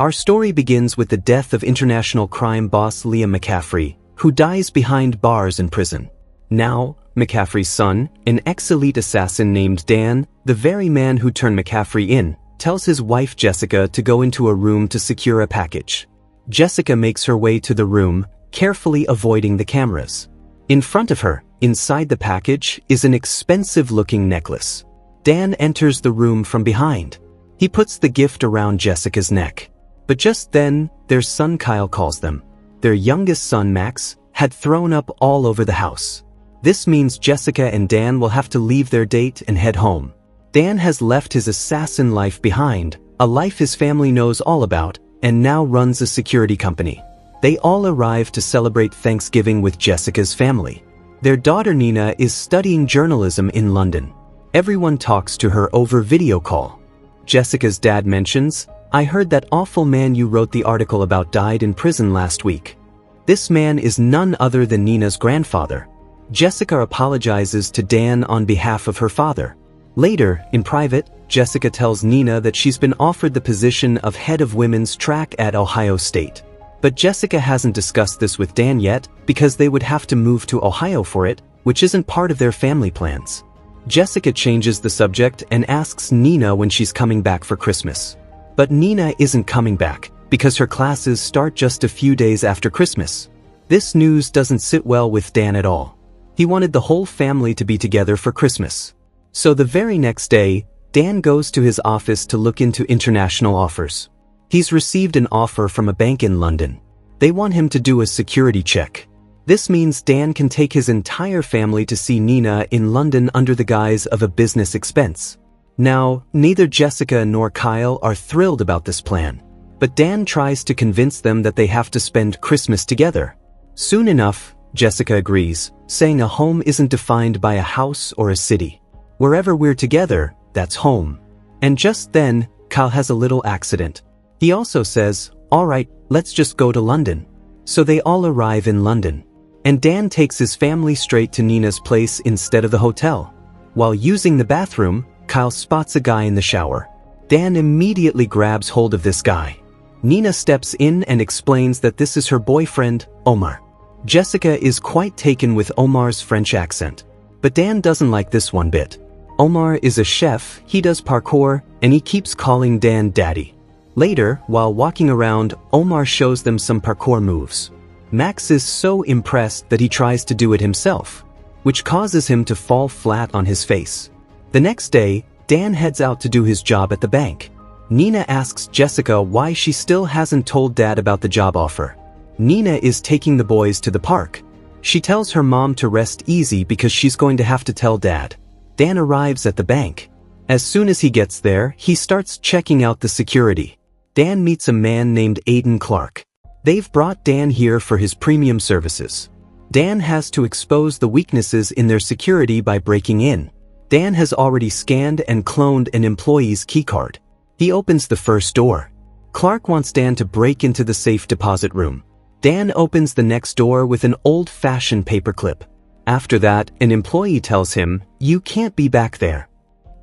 Our story begins with the death of international crime boss Liam McCaffrey, who dies behind bars in prison. Now, McCaffrey's son, an ex-elite assassin named Dan, the very man who turned McCaffrey in, tells his wife Jessica to go into a room to secure a package. Jessica makes her way to the room, carefully avoiding the cameras. In front of her, inside the package, is an expensive-looking necklace. Dan enters the room from behind. He puts the gift around Jessica's neck. But just then, their son Kyle calls them. Their youngest son Max had thrown up all over the house. This means Jessica and Dan will have to leave their date and head home. Dan has left his assassin life behind, a life his family knows all about, and now runs a security company. They all arrive to celebrate Thanksgiving with Jessica's family. Their daughter Nina is studying journalism in London. Everyone talks to her over video call. Jessica's dad mentions, "I heard that awful man you wrote the article about died in prison last week." This man is none other than Nina's grandfather. Jessica apologizes to Dan on behalf of her father. Later, in private, Jessica tells Nina that she's been offered the position of head of women's track at Ohio State. But Jessica hasn't discussed this with Dan yet because they would have to move to Ohio for it, which isn't part of their family plans. Jessica changes the subject and asks Nina when she's coming back for Christmas. But Nina isn't coming back because her classes start just a few days after Christmas. This news doesn't sit well with Dan at all. He wanted the whole family to be together for Christmas. So the very next day, Dan goes to his office to look into international offers. He's received an offer from a bank in London. They want him to do a security check. This means Dan can take his entire family to see Nina in London under the guise of a business expense. Now, neither Jessica nor Kyle are thrilled about this plan. But Dan tries to convince them that they have to spend Christmas together. Soon enough, Jessica agrees, saying a home isn't defined by a house or a city. Wherever we're together, that's home. And just then, Kyle has a little accident. He also says, "All right, let's just go to London." So they all arrive in London. And Dan takes his family straight to Nina's place instead of the hotel. While using the bathroom, Kyle spots a guy in the shower. Dan immediately grabs hold of this guy. Nina steps in and explains that this is her boyfriend, Omar. Jessica is quite taken with Omar's French accent. But Dan doesn't like this one bit. Omar is a chef, he does parkour, and he keeps calling Dan daddy. Later, while walking around, Omar shows them some parkour moves. Max is so impressed that he tries to do it himself, which causes him to fall flat on his face. The next day, Dan heads out to do his job at the bank. Nina asks Jessica why she still hasn't told Dad about the job offer. Nina is taking the boys to the park. She tells her mom to rest easy because she's going to have to tell Dad. Dan arrives at the bank. As soon as he gets there, he starts checking out the security. Dan meets a man named Aiden Clark. They've brought Dan here for his premium services. Dan has to expose the weaknesses in their security by breaking in. Dan has already scanned and cloned an employee's keycard. He opens the first door. Clark wants Dan to break into the safe deposit room. Dan opens the next door with an old-fashioned paperclip. After that, an employee tells him, "You can't be back there."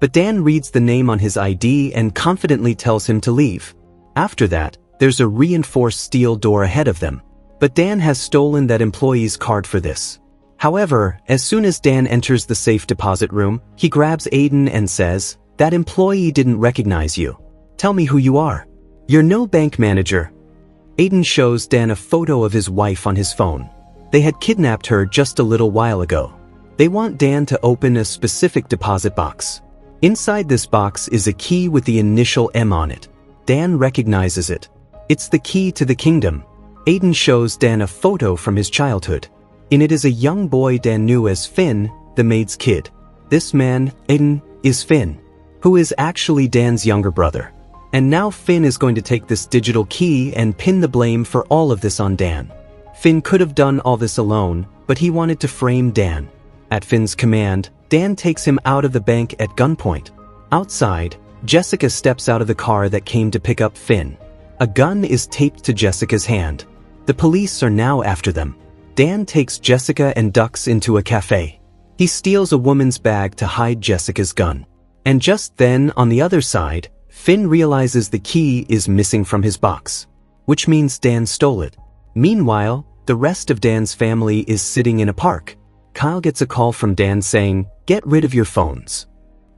But Dan reads the name on his ID and confidently tells him to leave. After that, there's a reinforced steel door ahead of them. But Dan has stolen that employee's card for this. However, as soon as Dan enters the safe deposit room, he grabs Aiden and says, "That employee didn't recognize you. Tell me who you are. You're no bank manager." Aiden shows Dan a photo of his wife on his phone. They had kidnapped her just a little while ago. They want Dan to open a specific deposit box. Inside this box is a key with the initial M on it. Dan recognizes it. It's the key to the kingdom. Aiden shows Dan a photo from his childhood. In it is a young boy Dan knew as Finn, the maid's kid. This man, Aiden, is Finn, who is actually Dan's younger brother. And now Finn is going to take this digital key and pin the blame for all of this on Dan. Finn could have done all this alone, but he wanted to frame Dan. At Finn's command, Dan takes him out of the bank at gunpoint. Outside, Jessica steps out of the car that came to pick up Finn. A gun is taped to Jessica's hand. The police are now after them. Dan takes Jessica and ducks into a cafe. He steals a woman's bag to hide Jessica's gun. And just then, on the other side, Finn realizes the key is missing from his box, which means Dan stole it. Meanwhile, the rest of Dan's family is sitting in a park. Kyle gets a call from Dan saying, "Get rid of your phones."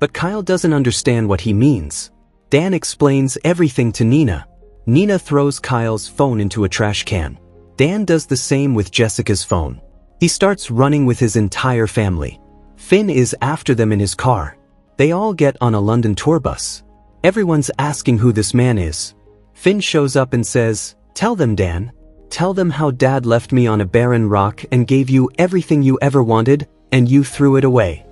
But Kyle doesn't understand what he means. Dan explains everything to Nina. Nina throws Kyle's phone into a trash can. Dan does the same with Jessica's phone. He starts running with his entire family. Finn is after them in his car. They all get on a London tour bus. Everyone's asking who this man is. Finn shows up and says, "Tell them, Dan. Tell them how Dad left me on a barren rock and gave you everything you ever wanted, and you threw it away."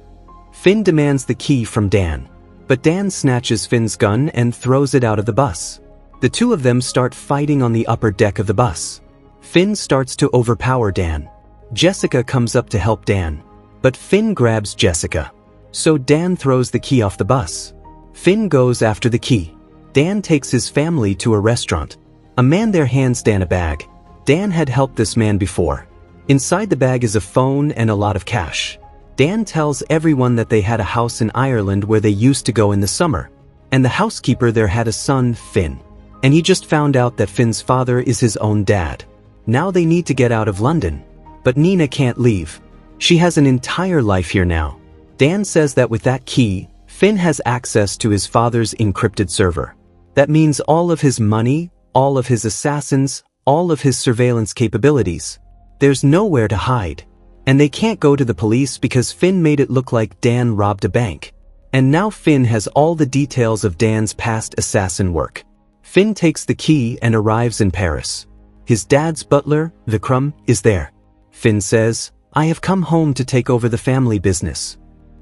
Finn demands the key from Dan, but Dan snatches Finn's gun and throws it out of the bus. The two of them start fighting on the upper deck of the bus. Finn starts to overpower Dan. Jessica comes up to help Dan, but Finn grabs Jessica. So Dan throws the key off the bus. Finn goes after the key. Dan takes his family to a restaurant. A man there hands Dan a bag. Dan had helped this man before. Inside the bag is a phone and a lot of cash. Dan tells everyone that they had a house in Ireland where they used to go in the summer, and the housekeeper there had a son, Finn. And he just found out that Finn's father is his own dad. Now they need to get out of London. But Nina can't leave. She has an entire life here now. Dan says that with that key, Finn has access to his father's encrypted server. That means all of his money, all of his assassins, all of his surveillance capabilities. There's nowhere to hide. And they can't go to the police because Finn made it look like Dan robbed a bank. And now Finn has all the details of Dan's past assassin work. Finn takes the key and arrives in Paris. His dad's butler, Vikram, is there. Finn says, "I have come home to take over the family business."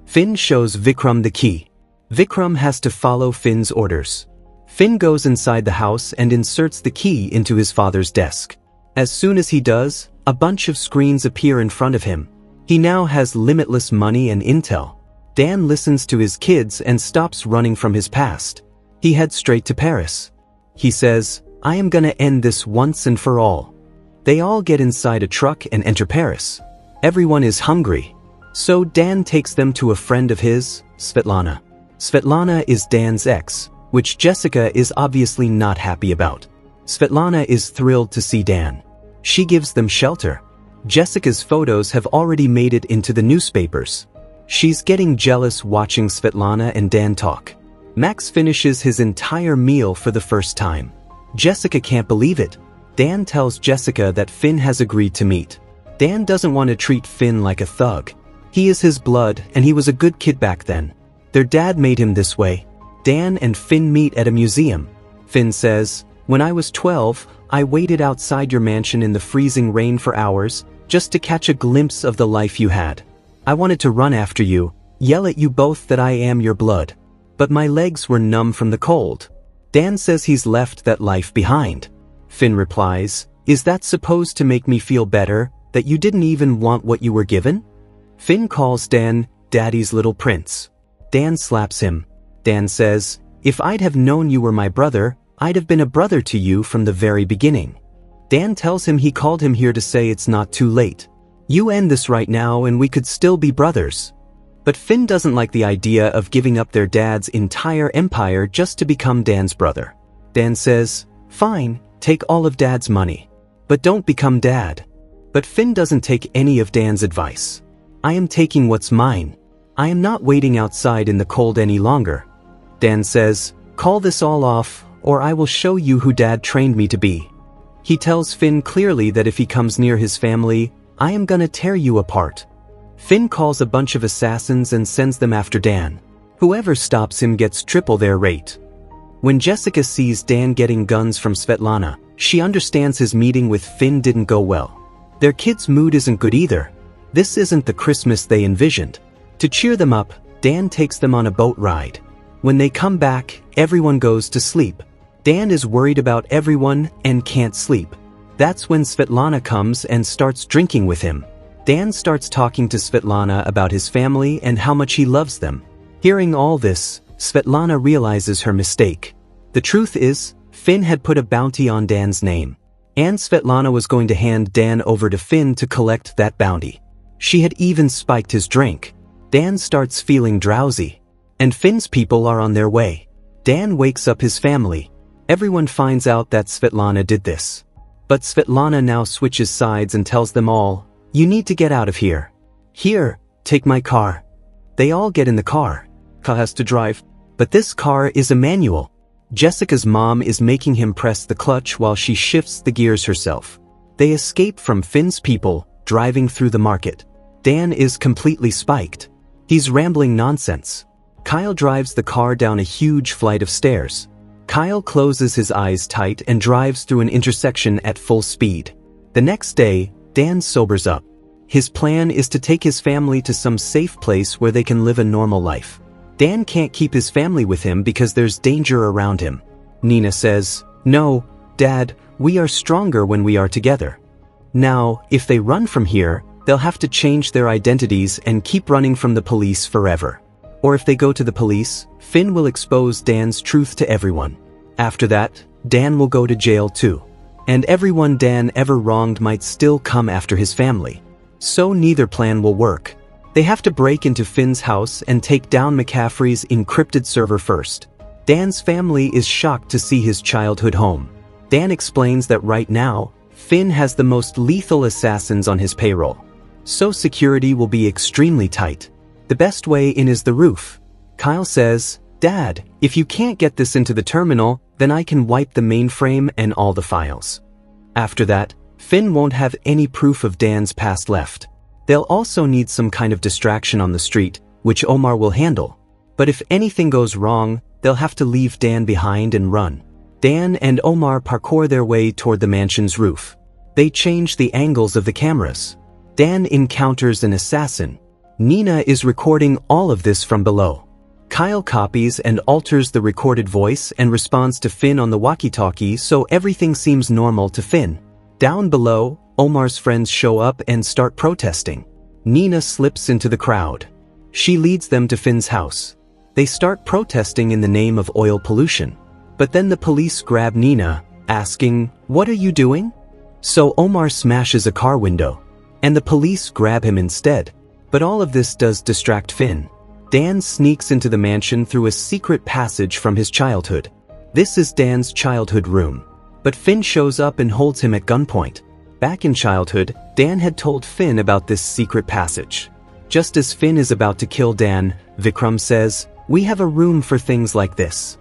Finn shows Vikram the key. Vikram has to follow Finn's orders. Finn goes inside the house and inserts the key into his father's desk. As soon as he does, a bunch of screens appear in front of him. He now has limitless money and intel. Dan listens to his kids and stops running from his past. He heads straight to Paris. He says, "I am gonna end this once and for all." They all get inside a truck and enter Paris. Everyone is hungry. So Dan takes them to a friend of his, Svetlana. Svetlana is Dan's ex, which Jessica is obviously not happy about. Svetlana is thrilled to see Dan. She gives them shelter. Jessica's photos have already made it into the newspapers. She's getting jealous watching Svetlana and Dan talk. Max finishes his entire meal for the first time. Jessica can't believe it. Dan tells Jessica that Finn has agreed to meet. Dan doesn't want to treat Finn like a thug. He is his blood and he was a good kid back then. Their dad made him this way. Dan and Finn meet at a museum. Finn says, "When I was 12, I waited outside your mansion in the freezing rain for hours, just to catch a glimpse of the life you had. I wanted to run after you, yell at you both that I am your blood. But my legs were numb from the cold." Dan says he's left that life behind. Finn replies, "Is that supposed to make me feel better, that you didn't even want what you were given?" Finn calls Dan, "Daddy's little prince." Dan slaps him. Dan says, "If I'd have known you were my brother, I'd have been a brother to you from the very beginning." Dan tells him he called him here to say it's not too late. You end this right now and we could still be brothers. But Finn doesn't like the idea of giving up their dad's entire empire just to become Dan's brother. Dan says, "Fine, take all of Dad's money. But don't become Dad." But Finn doesn't take any of Dan's advice. "I am taking what's mine. I am not waiting outside in the cold any longer." Dan says, "Call this all off, or I will show you who Dad trained me to be." He tells Finn clearly that if he comes near his family, "I am gonna tear you apart." Finn calls a bunch of assassins and sends them after Dan. Whoever stops him gets triple their rate. When Jessica sees Dan getting guns from Svetlana, she understands his meeting with Finn didn't go well. Their kid's mood isn't good either. This isn't the Christmas they envisioned. To cheer them up, Dan takes them on a boat ride. When they come back, everyone goes to sleep. Dan is worried about everyone and can't sleep. That's when Svetlana comes and starts drinking with him. Dan starts talking to Svetlana about his family and how much he loves them. Hearing all this, Svetlana realizes her mistake. The truth is, Finn had put a bounty on Dan's name, and Svetlana was going to hand Dan over to Finn to collect that bounty. She had even spiked his drink. Dan starts feeling drowsy, and Finn's people are on their way. Dan wakes up his family. Everyone finds out that Svetlana did this. But Svetlana now switches sides and tells them all, "You need to get out of here. Here, take my car." They all get in the car. Kyle has to drive. But this car is a manual. Jessica's mom is making him press the clutch while she shifts the gears herself. They escape from Finn's people, driving through the market. Dan is completely spiked. He's rambling nonsense. Kyle drives the car down a huge flight of stairs. Kyle closes his eyes tight and drives through an intersection at full speed. The next day, Dan sobers up. His plan is to take his family to some safe place where they can live a normal life. Dan can't keep his family with him because there's danger around him. Nina says, "No, Dad, we are stronger when we are together. Now, if they run from here, they'll have to change their identities and keep running from the police forever. Or if they go to the police, Finn will expose Dan's truth to everyone. After that, Dan will go to jail too. And everyone Dan ever wronged might still come after his family. So neither plan will work. They have to break into Finn's house and take down McCaffrey's encrypted server first." Dan's family is shocked to see his childhood home. Dan explains that right now, Finn has the most lethal assassins on his payroll. So security will be extremely tight. The best way in is the roof. Kyle says, "Dad, if you can't get this into the terminal, then I can wipe the mainframe and all the files." After that, Finn won't have any proof of Dan's past left. They'll also need some kind of distraction on the street, which Omar will handle. But if anything goes wrong, they'll have to leave Dan behind and run. Dan and Omar parkour their way toward the mansion's roof. They change the angles of the cameras. Dan encounters an assassin. Nina is recording all of this from below. Kyle copies and alters the recorded voice and responds to Finn on the walkie-talkie, so everything seems normal to Finn. Down below, Omar's friends show up and start protesting. Nina slips into the crowd. She leads them to Finn's house. They start protesting in the name of oil pollution. But then the police grab Nina, asking, "What are you doing?" So Omar smashes a car window. And the police grab him instead. But all of this does distract Finn. Dan sneaks into the mansion through a secret passage from his childhood. This is Dan's childhood room. But Finn shows up and holds him at gunpoint. Back in childhood, Dan had told Finn about this secret passage. Just as Finn is about to kill Dan, Vikram says, "We have a room for things like this."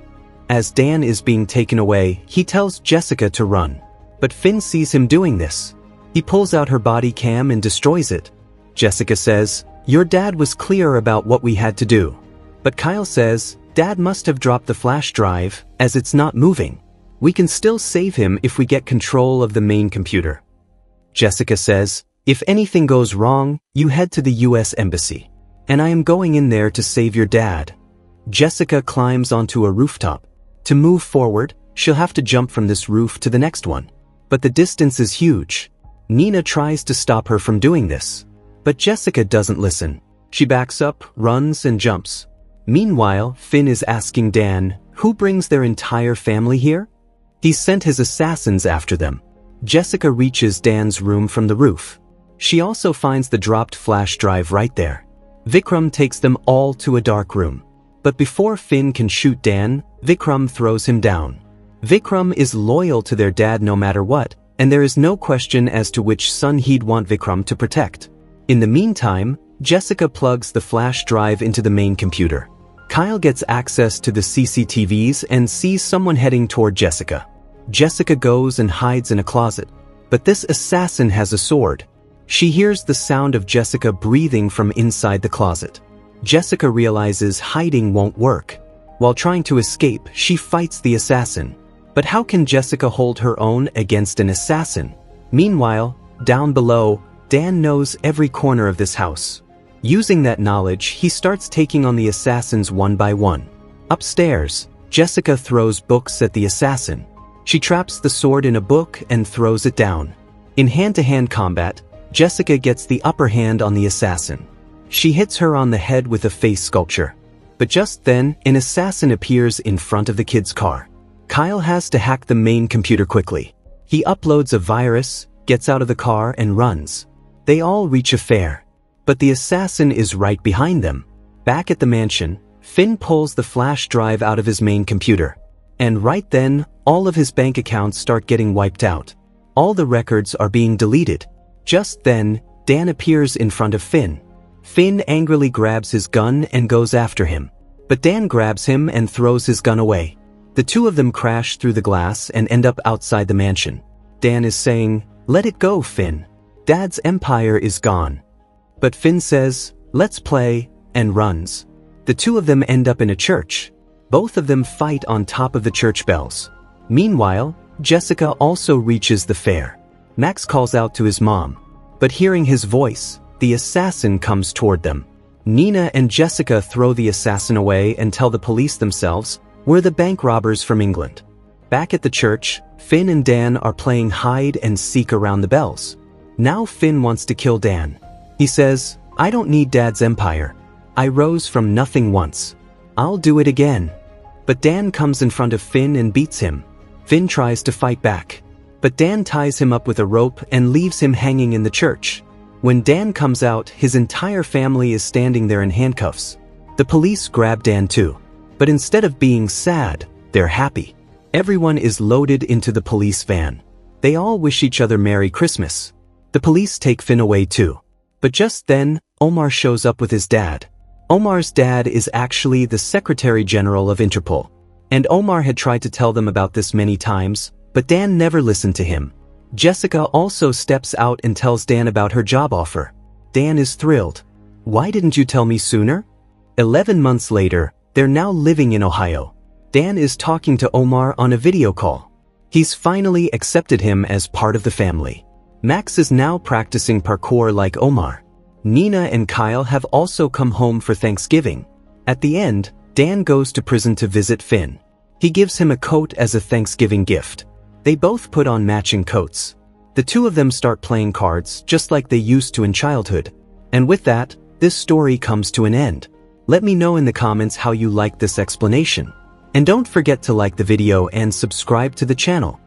As Dan is being taken away, he tells Jessica to run. But Finn sees him doing this. He pulls out her body cam and destroys it. Jessica says, "Your dad was clear about what we had to do." But Kyle says, "Dad must have dropped the flash drive, as it's not moving. We can still save him if we get control of the main computer." Jessica says, "If anything goes wrong, you head to the US Embassy. And I am going in there to save your dad." Jessica climbs onto a rooftop. To move forward, she'll have to jump from this roof to the next one. But the distance is huge. Nina tries to stop her from doing this. But Jessica doesn't listen. She backs up, runs, and jumps. Meanwhile, Finn is asking Dan, who brings their entire family here? He's sent his assassins after them. Jessica reaches Dan's room from the roof. She also finds the dropped flash drive right there. Vikram takes them all to a dark room. But before Finn can shoot Dan, Vikram throws him down. Vikram is loyal to their dad no matter what, and there is no question as to which son he'd want Vikram to protect. In the meantime, Jessica plugs the flash drive into the main computer. Kyle gets access to the CCTVs and sees someone heading toward Jessica. Jessica goes and hides in a closet. But this assassin has a sword. She hears the sound of Jessica breathing from inside the closet. Jessica realizes hiding won't work. While trying to escape, she fights the assassin. But how can Jessica hold her own against an assassin? Meanwhile, down below, Dan knows every corner of this house. Using that knowledge, he starts taking on the assassins one by one. Upstairs, Jessica throws books at the assassin. She traps the sword in a book and throws it down. In hand-to-hand combat, Jessica gets the upper hand on the assassin. She hits her on the head with a face sculpture. But just then, an assassin appears in front of the kid's car. Kyle has to hack the main computer quickly. He uploads a virus, gets out of the car, and runs. They all reach a fair. But the assassin is right behind them. Back at the mansion, Finn pulls the flash drive out of his main computer. And right then, all of his bank accounts start getting wiped out. All the records are being deleted. Just then, Dan appears in front of Finn. Finn angrily grabs his gun and goes after him. But Dan grabs him and throws his gun away. The two of them crash through the glass and end up outside the mansion. Dan is saying, "Let it go, Finn. Dad's empire is gone." But Finn says, "Let's play," and runs. The two of them end up in a church. Both of them fight on top of the church bells. Meanwhile, Jessica also reaches the fair. Max calls out to his mom. But hearing his voice, the assassin comes toward them. Nina and Jessica throw the assassin away and tell the police themselves, "We're the bank robbers from England." Back at the church, Finn and Dan are playing hide and seek around the bells. Now Finn wants to kill Dan. He says, "I don't need Dad's empire. I rose from nothing once. I'll do it again." But Dan comes in front of Finn and beats him. Finn tries to fight back. But Dan ties him up with a rope and leaves him hanging in the church. When Dan comes out, his entire family is standing there in handcuffs. The police grab Dan too. But instead of being sad, they're happy. Everyone is loaded into the police van. They all wish each other Merry Christmas. The police take Finn away too. But just then, Omar shows up with his dad. Omar's dad is actually the Secretary General of Interpol. And Omar had tried to tell them about this many times, but Dan never listened to him. Jessica also steps out and tells Dan about her job offer. Dan is thrilled. "Why didn't you tell me sooner?" 11 months later, they're now living in Ohio. Dan is talking to Omar on a video call. He's finally accepted him as part of the family. Max is now practicing parkour like Omar. Nina and Kyle have also come home for Thanksgiving. At the end, Dan goes to prison to visit Finn. He gives him a coat as a Thanksgiving gift. They both put on matching coats. The two of them start playing cards just like they used to in childhood. And with that, this story comes to an end. Let me know in the comments how you liked this explanation. And don't forget to like the video and subscribe to the channel.